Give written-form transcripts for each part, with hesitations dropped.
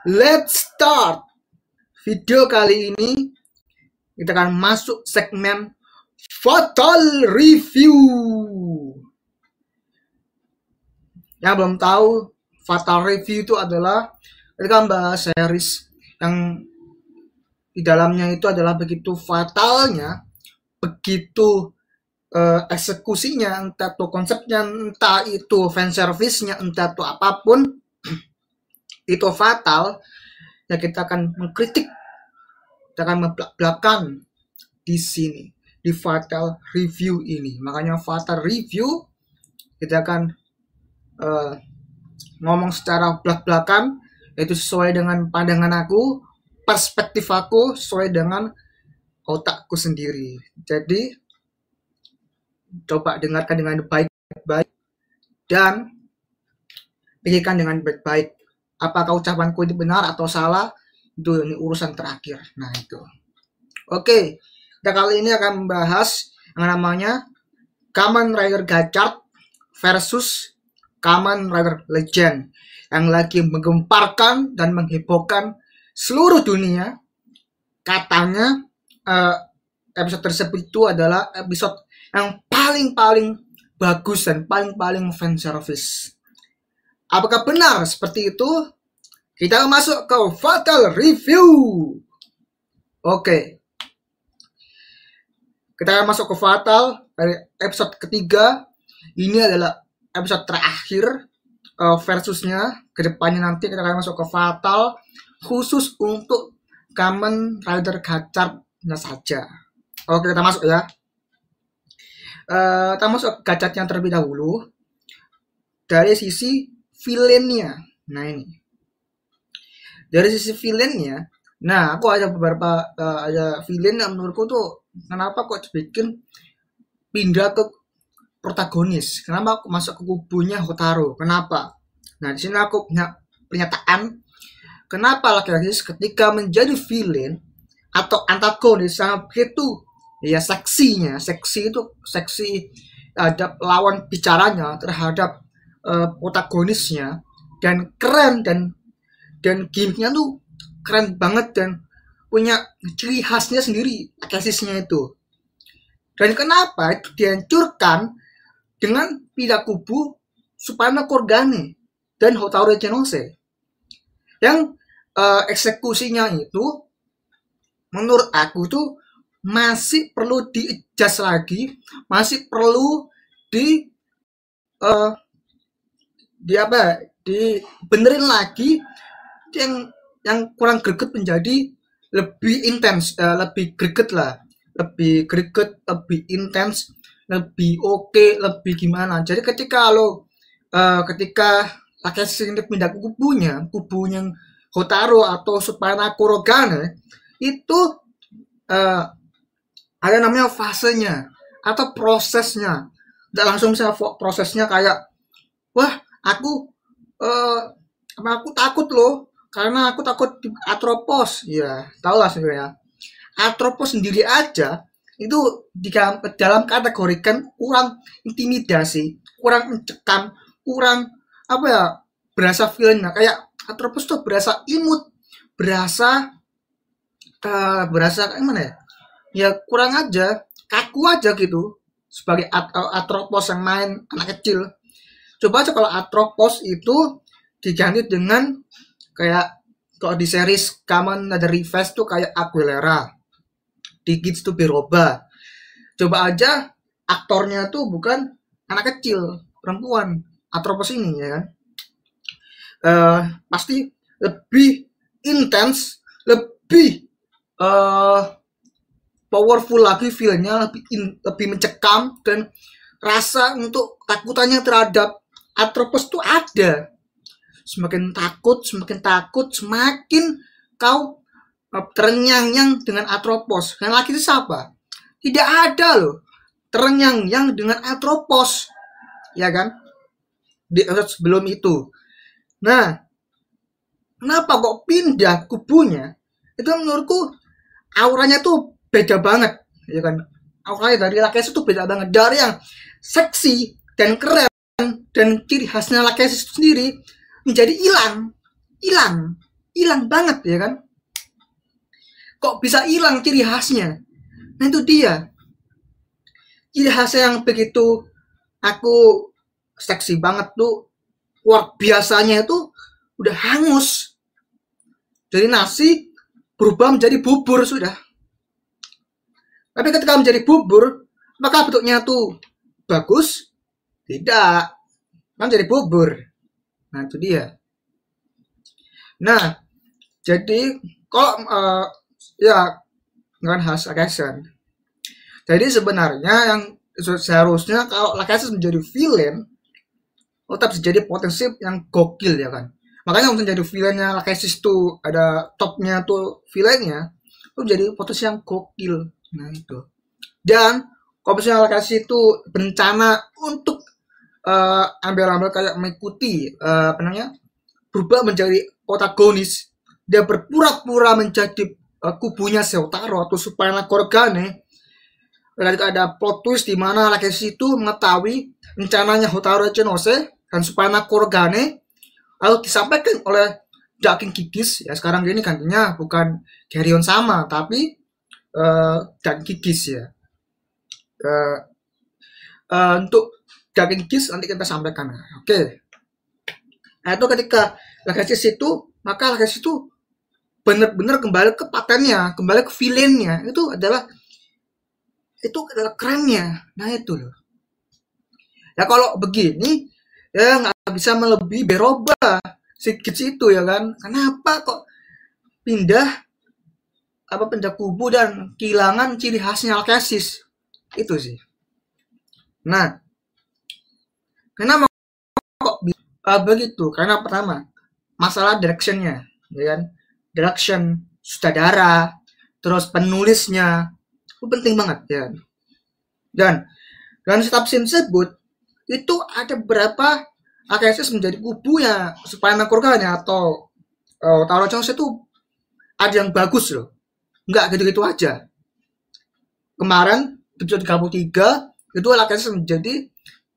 let's start. Video kali ini kita akan masuk segmen Fatal Review. Yang belum tahu, Fatal Review itu adalah kita membahas series yang di dalamnya itu adalah begitu fatalnya, begitu eksekusinya, entah itu konsepnya, entah itu fanservice-nya, entah itu apapun, itu fatal. Ya kita akan mengkritik, kita akan membelak-belakan di sini, di Fatal Review ini. Makanya Fatal Review, kita akan ngomong secara belak-belakan, yaitu sesuai dengan pandangan aku, perspektif aku, sesuai dengan otakku sendiri. Jadi coba dengarkan dengan baik-baik dan pikirkan dengan baik-baik. Apakah ucapanku itu benar atau salah? Itu ini urusan terakhir. Nah itu. Oke, kita kali ini akan membahas yang namanya Kamen Rider Gachard versus Kamen Rider Legend yang lagi menggemparkan dan menghebohkan seluruh dunia. Katanya episode tersebut itu adalah episode yang paling bagus dan paling fanservice. Apakah benar seperti itu? Kita masuk ke Fatal Review. Oke. Kita masuk ke Fatal dari episode ketiga. Ini adalah episode terakhir versusnya. Kedepannya nanti kita akan masuk ke Fatal khusus untuk Kamen Rider Gachard-nya saja. Oke, kita masuk ya. Kita masuk ke Gachard-nya terlebih dahulu. Dari sisi villain-nya. Nah ini. Dari sisi villain-nya, nah aku ada beberapa ada villain yang menurutku tuh kenapa kok bikin pindah ke protagonis? Kenapa aku masuk ke kubunya Hotaru? Kenapa? Nah di sini aku punya pernyataan. Kenapa laki-laki ketika menjadi villain atau antagonis sangat begitu ya seksi terhadap lawan bicaranya, terhadap protagonisnya, dan keren dan gimmicknya tuh keren banget dan punya ciri khasnya sendiri, Akasisnya itu. Dan kenapa itu dihancurkan dengan pindah kubu Supana Korgane dan Hotaru Ichinose yang eksekusinya itu menurut aku tuh masih perlu di-adjust lagi, masih perlu dibenerin lagi, yang kurang greget menjadi lebih intens, lebih greget, lebih intens, lebih oke, lebih gimana. Jadi ketika Takeshi ini pindah ke kubunya Hotaru atau Supana Korogane, itu ada namanya fasenya atau prosesnya. Tidak langsung bisa prosesnya kayak, wah aku takut loh, karena aku takut di Atropos. Ya tau lah sebenarnya Atropos sendiri aja itu dalam kategorikan kurang intimidasi, kurang mencekam, kurang berasa feelnya. Kayak Atropos tuh berasa imut, berasa gimana ya? Ya kurang aja, kaku aja gitu sebagai Atropos yang main anak kecil. Coba aja kalau Atropos itu diganti dengan kayak kalau di series Kamen Rider Revice tuh kayak Aguilera di Kids to Biroba. Coba aja aktornya tuh bukan anak kecil, perempuan, Atropos ini ya kan. Pasti lebih intens, lebih powerful lagi feelnya, lebih mencekam, dan rasa untuk takutannya terhadap Atropos tuh ada. Semakin takut, semakin kau terenyang-nyang dengan Atropos. Dan lagi itu siapa? Tidak ada loh terenyang-nyang dengan Atropos, ya kan? Di episode sebelum itu. Nah, kenapa kok pindah kubunya? Itu menurutku auranya tuh beda banget, ya kan? Auranya dari Lakeshi itu beda banget, dari yang seksi dan keren dan ciri khasnya Lakeshi itu sendiri menjadi hilang. hilang banget ya kan. Kok bisa hilang ciri khasnya? Nah itu dia. Ciri khasnya yang begitu aku seksi banget tuh, luar biasanya itu udah hangus. Jadi nasi berubah menjadi bubur sudah. Tapi ketika menjadi bubur, apakah bentuknya tuh bagus? Tidak. Kan jadi bubur. Nah itu dia. Nah jadi kalau ya dengan khas Lakaisen. Jadi sebenarnya yang seharusnya kalau Lakaisen menjadi villain, tetap jadi potensi yang gokil ya kan. Makanya untuk jadi villainnya Lakaisen tuh ada topnya tuh villainnya, itu jadi potensi yang gokil. Nah itu. Dan kalau misalnya Lakaisen itu berencana untuk ambil-ambil kayak mengikuti apa namanya, berubah menjadi protagonis, dia berpura-pura menjadi kubunya Seotaro atau Supernal Korgane. Dan ada plot twist di mana Lakaisen itu mengetahui rencananya Hotaru Ichinose dan Supernal Korgane, lalu disampaikan oleh Dakin Kikis. Ya sekarang ini gantinya bukan Geryon sama tapi Dakin Kikis ya. Untuk Dakin Kikis nanti kita sampaikan. Oke. Nah itu ketika Lakaisen itu, maka Lakaisen itu benar-benar kembali ke patennya, kembali ke villainnya. Itu adalah kerennya. Nah itu loh. Ya kalau begini ya nggak bisa melebihi Beroba sedikit itu ya kan. Kenapa kok pindah kubu dan kehilangan ciri khasnya Alkesis itu sih. Nah kenapa kok begitu? Karena pertama masalah directionnya ya kan, direction sutradara, terus penulisnya itu penting banget ya. Dan setiap scene tersebut itu ada beberapa Lakaisen menjadi kubunya Supernal Korgane atau Taro Chons itu ada yang bagus loh, nggak gitu-gitu aja. Kemarin episode 33 itu Lakaisen menjadi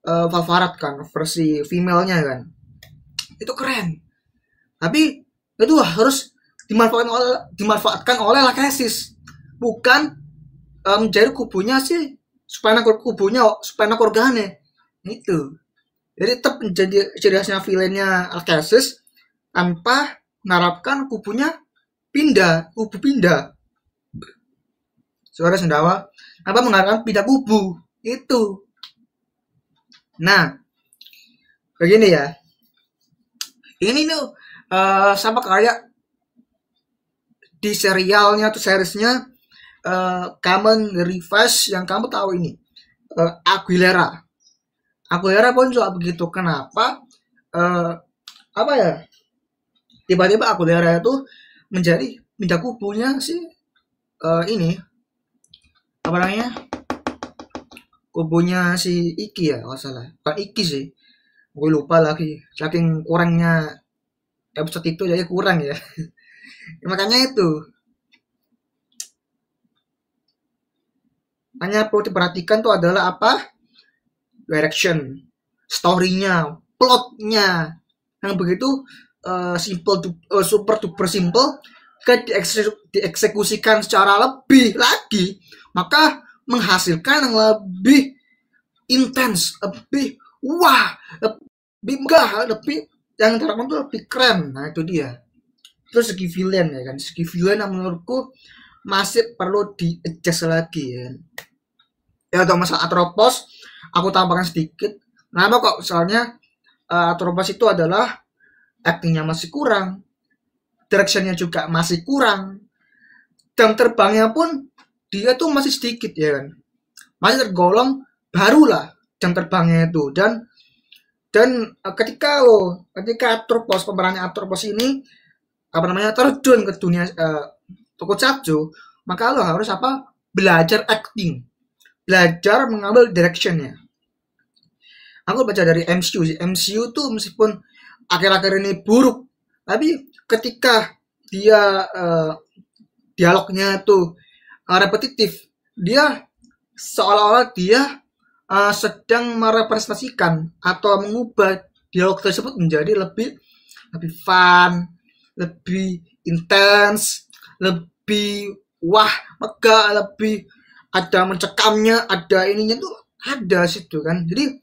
favorit kan, versi female-nya kan, itu keren. Tapi itu harus dimanfaatkan oleh Lakaisen, bukan menjadi kubunya sih Supernal Korgane itu. Jadi tetap menjadi ciri khasnya villainnya Lakaisen tanpa mengharapkan kubu pindah. Suara sendawa tanpa mengharapkan pindah kubu itu. Nah begini ya, ini tuh sama kayak di serialnya tuh, seriesnya Kamen Revice yang kamu tahu ini, Aguilera pun juga begitu. Kenapa apa ya, tiba-tiba Aguilera itu menjadi pindah kubunya si ini apa namanya, kubunya si Iki ya kalau salah, bukan Iki sih, gue lupa lagi saking kurangnya episode itu jadi kurang ya. Makanya itu hanya perlu diperhatikan tuh adalah apa, direction, story-nya, plotnya yang begitu super duper simple. Jika dieksekusikan secara lebih lagi, maka menghasilkan yang lebih intens, lebih wah, lebih megah, lebih yang diharapkan tuh lebih keren. Nah itu dia. Terus segi villain ya kan, segi villain yang menurutku masih perlu di-adjust lagi ya. Ya untuk masalah Atropos aku tambahkan sedikit. Kenapa kok? Soalnya Atropos itu adalah actingnya masih kurang, directionnya juga masih kurang, jam terbangnya pun dia tuh masih sedikit ya kan, masih tergolong barulah jam terbangnya itu. Dan ketika Atropos, pemerannya Atropos ini apa namanya, terjun ke dunia tokusatsu, maka lo harus apa, belajar acting, belajar mengambil directionnya. Aku baca dari MCU sih. MCU tuh meskipun akhir-akhir ini buruk, tapi ketika dia dialognya tuh repetitif, dia seolah-olah dia sedang merepresentasikan atau mengubah dialog tersebut menjadi lebih fun, lebih intens, lebih wah megah, lebih ada mencekamnya, ada ininya tuh ada situ kan. Jadi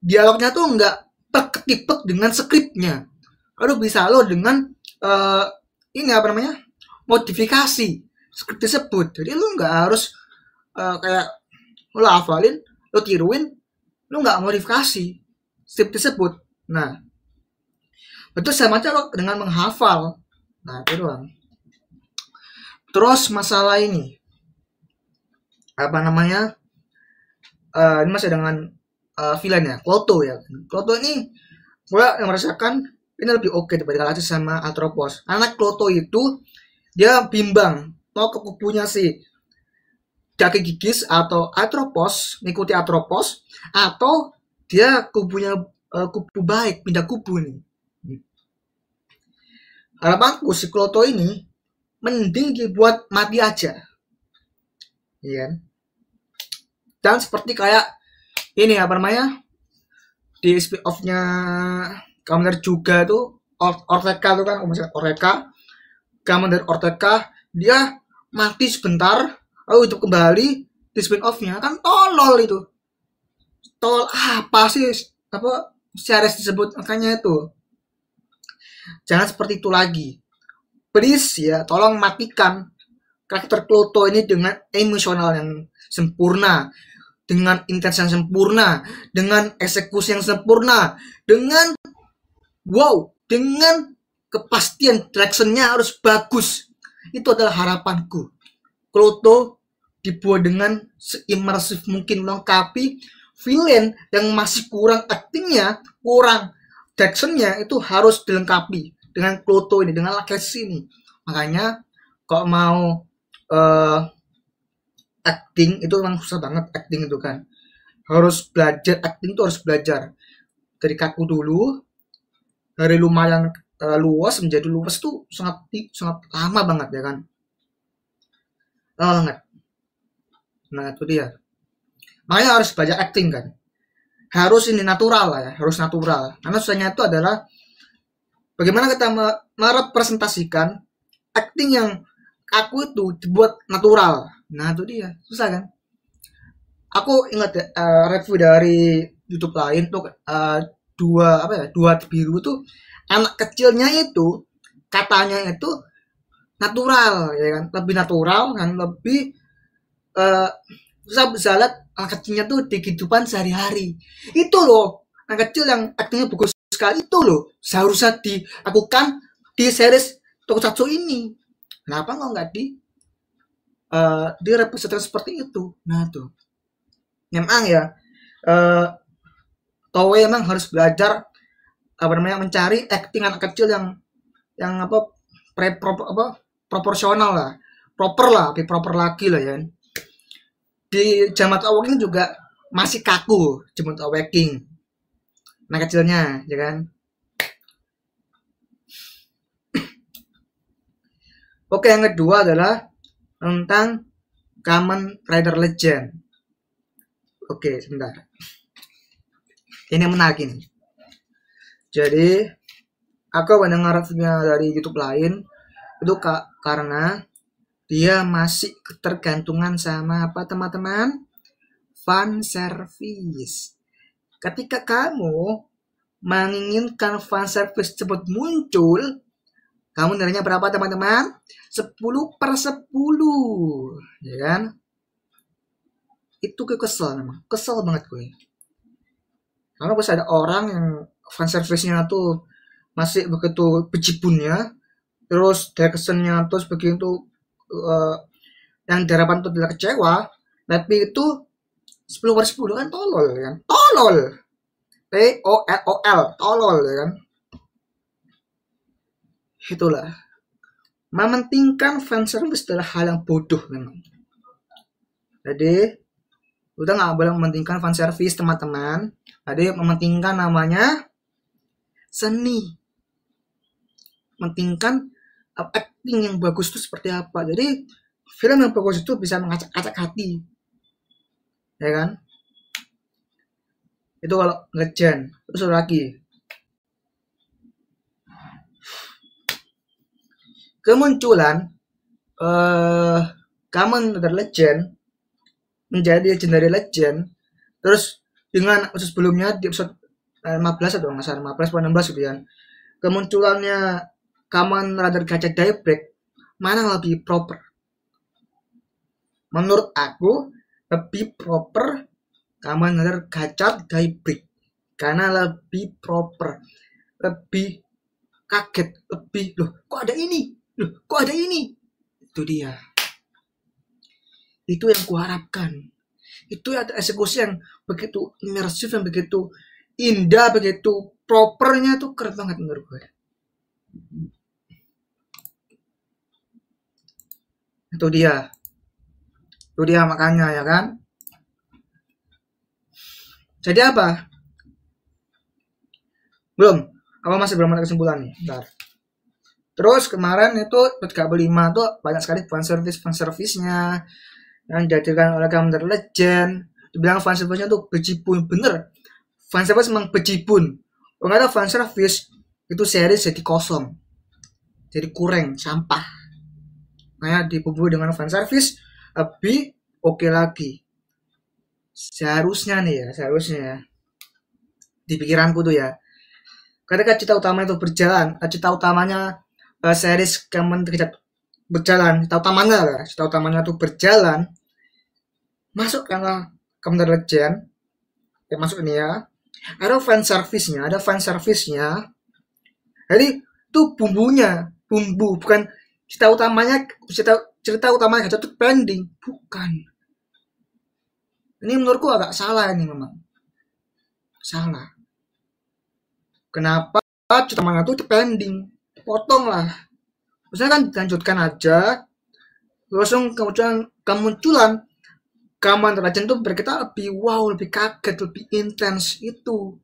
dialognya tuh nggak terketipek dengan skripnya. Lalu bisa lo dengan uh, ini apa namanya modifikasi skrip tersebut. Jadi lo nggak harus kayak lo hafalin, lo tiruin, lo nggak modifikasi skrip tersebut. Nah, itu sama aja lo dengan menghafal. Nah, itu doang. Terus masalah ini apa namanya? Ini masih dengan villain ya, Kloto ya. Kloto ini gue yang merasakan ini lebih oke daripada Galactus sama Atropos. Anak Kloto itu dia bimbang mau ke kubunya si Daki Gigis atau Atropos, mengikuti Atropos, atau dia kubunya kubu baik, pindah kubu nih. Harapanku si Kloto ini mending dibuat mati aja, iya. Dan seperti kayak ini apa namanya di spin off-nya Kamen juga tuh Ortega tuh kan, Ortega, Kamen Ortega, dia mati sebentar, lalu hidup kembali di spin off-nya kan tolol itu. Tolol apa sih apa series disebut, makanya itu. Jangan seperti itu lagi. Please ya, tolong matikan karakter Kloto ini dengan emosional yang sempurna, dengan intens yang sempurna, dengan eksekusi yang sempurna, dengan dengan kepastian directionnya harus bagus. Itu adalah harapanku. Kloto dibuat dengan seimersif mungkin, melengkapi villain yang masih kurang actingnya, kurang directionnya, itu harus dilengkapi dengan Kloto ini, dengan laki ini. Makanya kalau mau acting itu memang susah banget. Acting itu kan harus belajar, acting itu harus belajar dari kaku dulu, dari lumayan luas menjadi luas tuh sangat sangat lama banget ya kan, lama banget. Nah itu dia, makanya harus belajar acting kan, harus ini natural lah ya, harus natural. Karena susahnya itu adalah bagaimana kita merepresentasikan acting yang aku itu dibuat natural. Nah itu dia, susah kan. Aku ingat ya, review dari YouTube lain tuh dua biru tuh anak kecilnya itu katanya itu natural ya kan, lebih natural kan, lebih bisa lihat anak kecilnya tuh di kehidupan sehari-hari. Itu loh anak kecil yang aktingnya bagus sekali, itu loh seharusnya dilakukan di series Tokusatsu ini. Kenapa nggak direpresentasi seperti itu? Nah tuh memang ya, Toei emang harus belajar apa namanya mencari acting anak kecil yang apa proporsional lah, proper lah, lebih proper lagi lah ya. Di Jamat Awakening juga masih kaku Jamat Awakening anak kecilnya ya kan. Oke, yang kedua adalah tentang Kamen Rider Legend. Oke, sebentar. Ini menarik ini. Jadi, aku mendengar reviewnya dari YouTube lain itu karena dia masih ketergantungan sama apa teman-teman? Fan service. Ketika kamu menginginkan fan service cepat muncul, kamu nilainya berapa teman-teman? 10/10, ya kan? Itu gue kesel memang, kesel banget gue. Karena pas ada orang yang fan service-nya tuh masih begitu bejibunnya, terus direction-nya terus begitu yang diharapkan tuh tidak kecewa, tapi itu 10/10 kan tolol kan, tolol, TOLOL, tolol ya kan. Itulah, mementingkan fan service adalah hal yang bodoh memang. Jadi udah nggak boleh mementingkan fan service teman-teman. Jadi mementingkan namanya seni, mementingkan acting yang bagus itu seperti apa. Jadi film yang bagus itu bisa mengacak-acak hati, ya kan. Itu kalau ngejen. Terus lagi kemunculan Kamen Rider Legend menjadi Legendary Legend, terus dengan episode sebelumnya di episode 15 atau nggak salah 15 atau 16 gitu ya, kemunculannya Kamen Rider Gacha Daybreak, mana lebih proper? Menurut aku lebih proper Kamen Rider Gacha Daybreak karena lebih proper, lebih kaget, lebih loh kok ada ini, itu dia, itu yang kuharapkan. Itu ada eksekusi yang begitu imersif, yang begitu indah, begitu propernya, tuh keren banget menurut gue. Itu dia makanya ya kan. Jadi apa? Masih belum ada kesimpulan nih. Bentar. Terus kemarin itu PKB 5 tuh banyak sekali fanservice-nya yang dijadikan oleh Kamen Rider Legend. Dibilang fanservice-nya tuh bejibun, bener. Fanservice memang bejibun. Kalau nggak ada fanservice, itu series jadi kosong, jadi kurang, sampah. Nah, dibubuhi dengan fanservice lebih oke lagi. Seharusnya di pikiranku tuh ya, ketika cerita utamanya itu berjalan, cerita utamanya series Kamen Rider berjalan, cerita utamanya tuh berjalan, masukkanlah Kamen Rider Legend, ya masuk ini ya, ada fan service-nya, jadi itu bumbu, bukan cerita utamanya itu pending, bukan. Ini menurutku agak salah, ini memang salah. Kenapa cerita utamanya itu pending? Potong lah. Maksudnya kan dilanjutkan aja. Langsung kemunculan Kamen Rider Legend tuh berkita lebih wow, lebih kaget, lebih intens itu.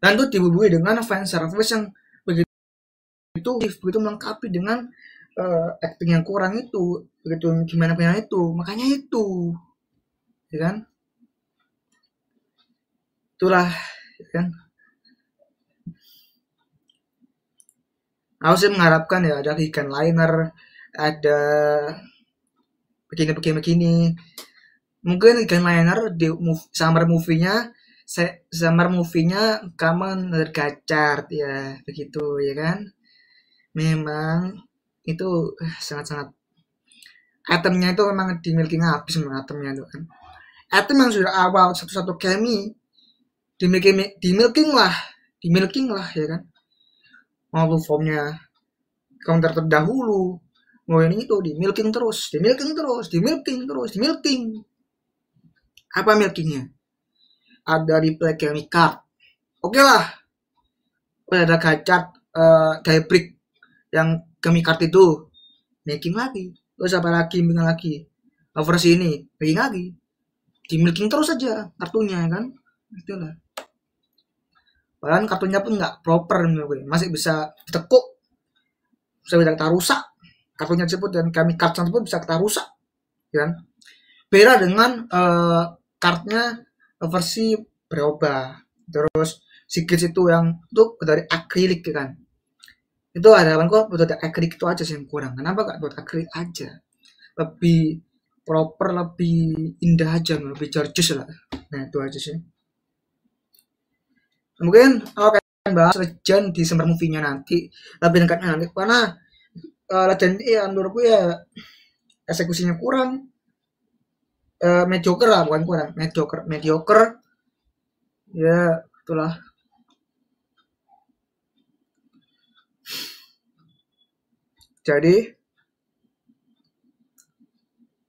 Dan itu dibubuhi dengan fan service yang begitu melengkapi dengan acting yang kurang itu, begitu gimana itu, makanya itu, ya kan? Itulah, ya kan? Aku sih mengharapkan ya ada Gigan Liner, ada begini. Mungkin Gigan Liner di summer movie-nya Kamen Rider Gacha ya, begitu ya kan? Memang itu sangat-sangat, itemnya itu memang dimiliki habis, memang itemnya itu kan. Item yang sudah awal satu-satu kemi dimilking lah ya kan. Mau formnya counter terdahulu, mau ini itu dimilking terus. Apa milkingnya? Ada replay kemi card. Oke lah, ada gacha Daybreak yang kemi card itu making lagi. Terus apa lagi, versi ini making lagi, dimilking terus aja kartunya kan. Itulah, padahal kartunya pun nggak proper menurut gue, masih bisa ditekuk, bisa kita rusak kartunya tersebut, dan kami card tersebut bisa kita rusak kan. Beda dengan kartnya versi berubah. Terus secret itu yang itu dari akrilik kan, itu harapan kok buat akrilik itu aja sih yang kurang. Kenapa gak buat akrilik aja, lebih proper, lebih indah aja, lebih gorgeous lah. Nah itu aja sih. Mungkin aku akan bahas Legend di summer movie-nya nanti, lebih dekatnya nanti, karena Legend ya menurutku ya eksekusinya kurang, mediocre lah, bukan kurang, mediocre ya, itulah. Jadi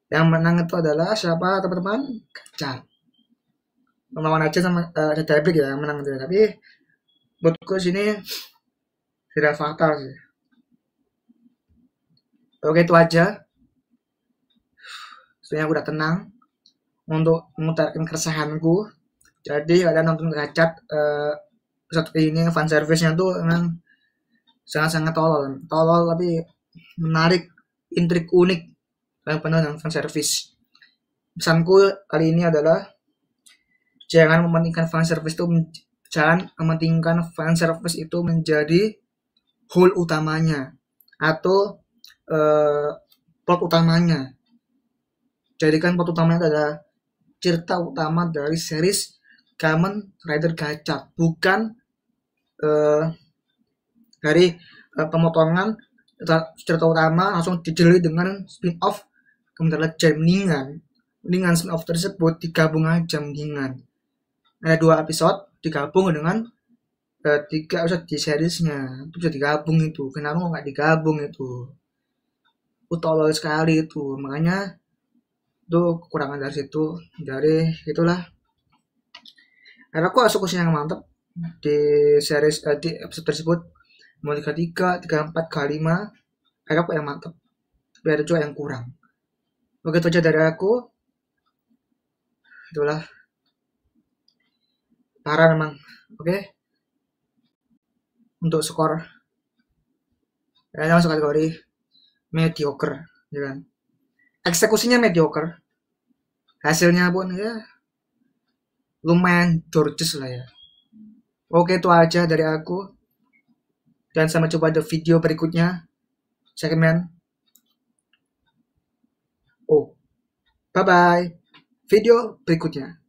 yang menang itu adalah siapa teman-teman? Gacha. Melawan aja sama Daybreak ya yang menang itu. Tapi menurutku sini tidak fatal sih. Oke, itu aja. Sebenarnya aku udah tenang untuk mengutarakan keresahanku. Jadi kalian nonton Gacha episode ini, fan service-nya tuh emang sangat-sangat tolol tapi menarik, intrik unik, dan penuh dengan fan service. Pesanku kali ini adalah jangan mementingkan fan service itu menjadi whole utamanya. atau plot utamanya. Jadi kan plot utamanya adalah cerita utama dari series Kamen Rider Gacha, bukan dari pemotongan cerita utama langsung dijeli dengan spin-off. Kemudian mendingan spin-off tersebut digabung aja, mendingan ada 2 episode digabung dengan 3 episode di seriesnya, itu bisa digabung. Itu kenapa nggak digabung? Itu tolol sekali itu, makanya itu kekurangan dari situ. Dari itulah karena aku suka yang mantep di series di episode tersebut, mau 33, 34, 35 ada aku yang mantep, tapi ada juga yang kurang. Oke, itu aja dari aku. Itulah parah memang. Oke, untuk skor ya masuk kategori mediocre, ya kan. Eksekusinya mediocre, hasilnya pun ya lumayan gorgeous lah ya. Oke, itu aja dari aku, dan sampai jumpa di video berikutnya segmen bye bye video berikutnya.